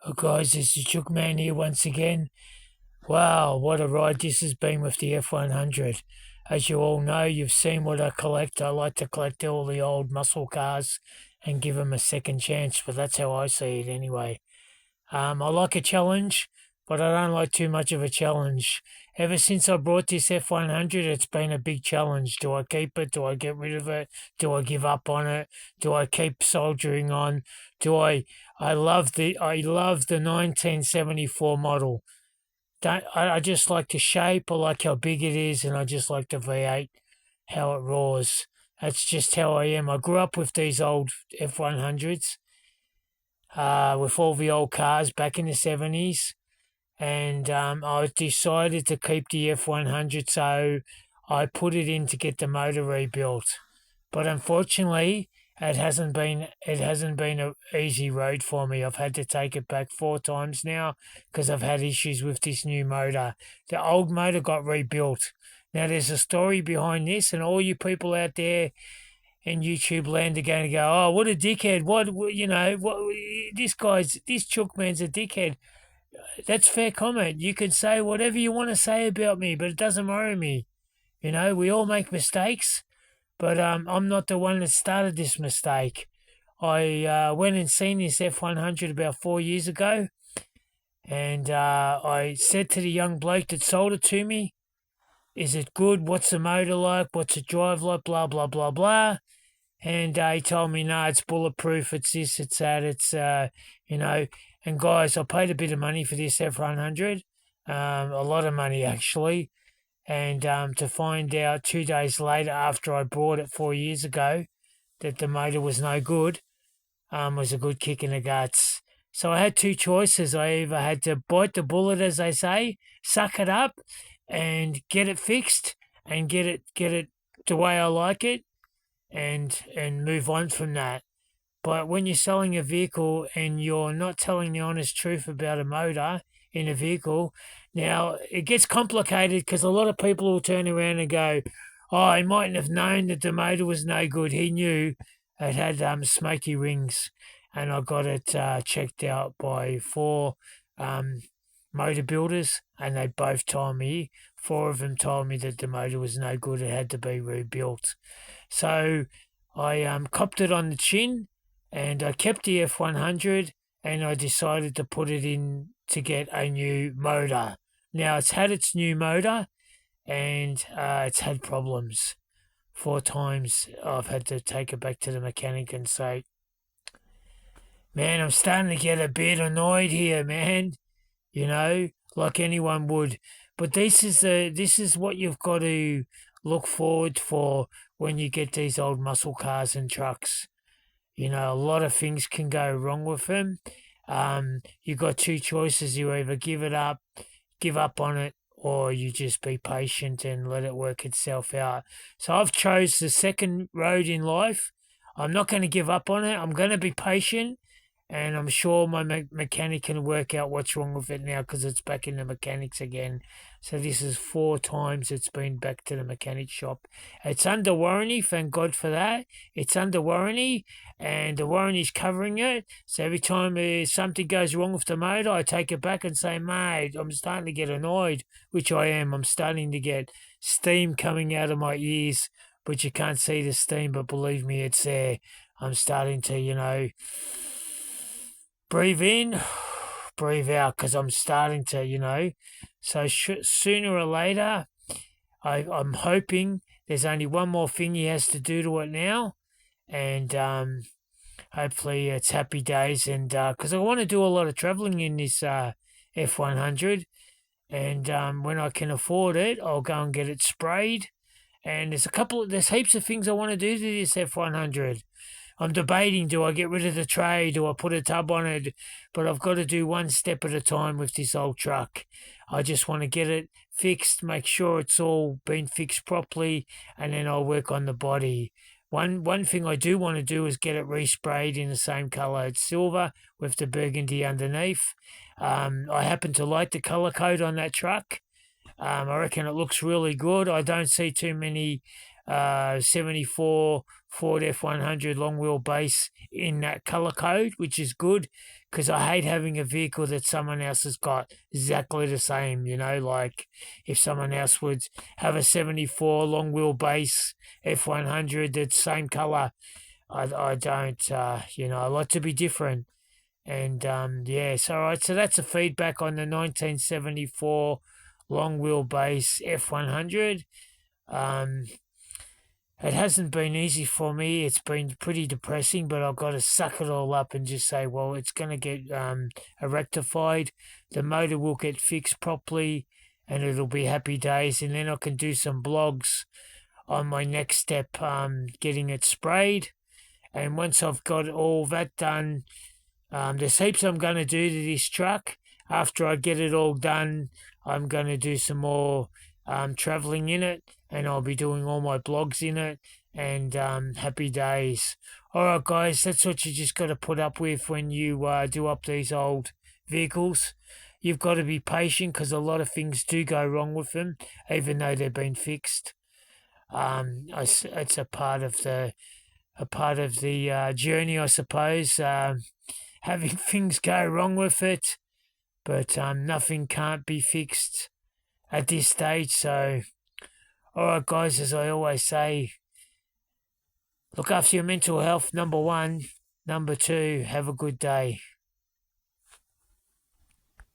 Oh, guys, this is Chookman here once again. Wow, what a ride this has been with the F100. As you all know, you've seen what I collect. I like to collect all the old muscle cars and give them a second chance, but that's how I see it anyway. I like a challenge, but I don't like too much of a challenge. Ever since I bought this F100, it's been a big challenge. Do I keep it? Do I get rid of it? Do I give up on it? Do I keep soldiering on? Do I? I love the 1974 model. I just like the shape. I like how big it is, and I just like the V8, how it roars. That's just how I am. I grew up with these old F100s, with all the old cars back in the 70s, and I decided to keep the F100, so I put it in to get the motor rebuilt. But unfortunately, it hasn't been an easy road for me. I've had to take it back 4 times now because I've had issues with this new motor. The old motor got rebuilt. Now there's a story behind this, and all you people out there in YouTube land are going to go, "Oh, what a dickhead! This chook man's a dickhead." That's fair comment. You can say whatever you want to say about me, but it doesn't worry me. We all make mistakes, but I'm not the one that started this mistake. I went and seen this F100 about 4 years ago, and I said to the young bloke that sold it to me, "Is it good? What's the motor like? What's it drive like? Blah blah blah blah." And he told me, "No, it's bulletproof. It's this, it's that, it's you know." And guys, I paid a bit of money for this F100, a lot of money actually. And to find out 2 days later, after I bought it 4 years ago, that the motor was no good, was a good kick in the guts. So I had two choices. I either had to bite the bullet, as they say, suck it up, and get it fixed, and get it the way I like it, and move on from that. But when you're selling a vehicle and you're not telling the honest truth about a motor in a vehicle, now it gets complicated because a lot of people will turn around and go, "Oh, he mightn't have known that the motor was no good. He knew it had smoky rings." And I got it checked out by four um, motor builders, and they both told me, four of them told me that the motor was no good. It had to be rebuilt. So I copped it on the chin, and I kept the F100, and I decided to put it in to get a new motor. Now it's had its new motor, and it's had problems. 4 times I've had to take it back to the mechanic and say, "Man, I'm starting to get a bit annoyed here, man." Like anyone would. But this is what you've got to look forward for when you get these old muscle cars and trucks. A lot of things can go wrong with them. You've got two choices. You either give up on it, or you just be patient and let it work itself out. So I've chose the second road in life. I'm not going to give up on it. I'm going to be patient, and I'm sure my mechanic can work out what's wrong with it now because it's back in the mechanics again. So this is 4 times it's been back to the mechanic shop. It's under warranty, thank God for that. It's under warranty, and the warranty's covering it. So every time something goes wrong with the motor, I take it back and say, "Mate, I'm starting to get annoyed," which I am. I'm starting to get steam coming out of my ears, but you can't see the steam, but believe me, it's there. I'm starting to, breathe in, breathe out because I'm starting to, So sooner or later, I'm hoping there's only one more thing he has to do to it now, and hopefully it's happy days. And because I want to do a lot of traveling in this F100, and when I can afford it, I'll go and get it sprayed. And there's heaps of things I want to do to this F100. I'm debating, do I get rid of the tray? Do I put a tub on it? But I've got to do one step at a time with this old truck. I just want to get it fixed, make sure it's all been fixed properly, and then I'll work on the body. One thing I do want to do is get it resprayed in the same colour. It's silver with the burgundy underneath. I happen to like the colour code on that truck. I reckon it looks really good. I don't see too many 74 Ford F100 long wheelbase in that colour code, which is good because I hate having a vehicle that someone else has got exactly the same. Like if someone else would have a 74 long wheelbase F100 that's same color, I don't. I like to be different. And yeah, so all right, so that's a feedback on the 1974 long wheelbase F100. Um, it hasn't been easy for me. It's been pretty depressing, but I've got to suck it all up and just say, well, it's going to get rectified. The motor will get fixed properly, and it'll be happy days. And then I can do some blogs on my next step, getting it sprayed. And once I've got all that done, there's heaps I'm going to do to this truck. After I get it all done, I'm going to do some more traveling in it, and I'll be doing all my blogs in it, and happy days. All right, guys, that's what you just got to put up with when you do up these old vehicles. You've got to be patient because a lot of things do go wrong with them, even though they've been fixed. It's a part of the journey, I suppose. Having things go wrong with it, but nothing can't be fixed at this stage. So, all right, guys, as I always say, look after your mental health, number one. Number two, have a good day.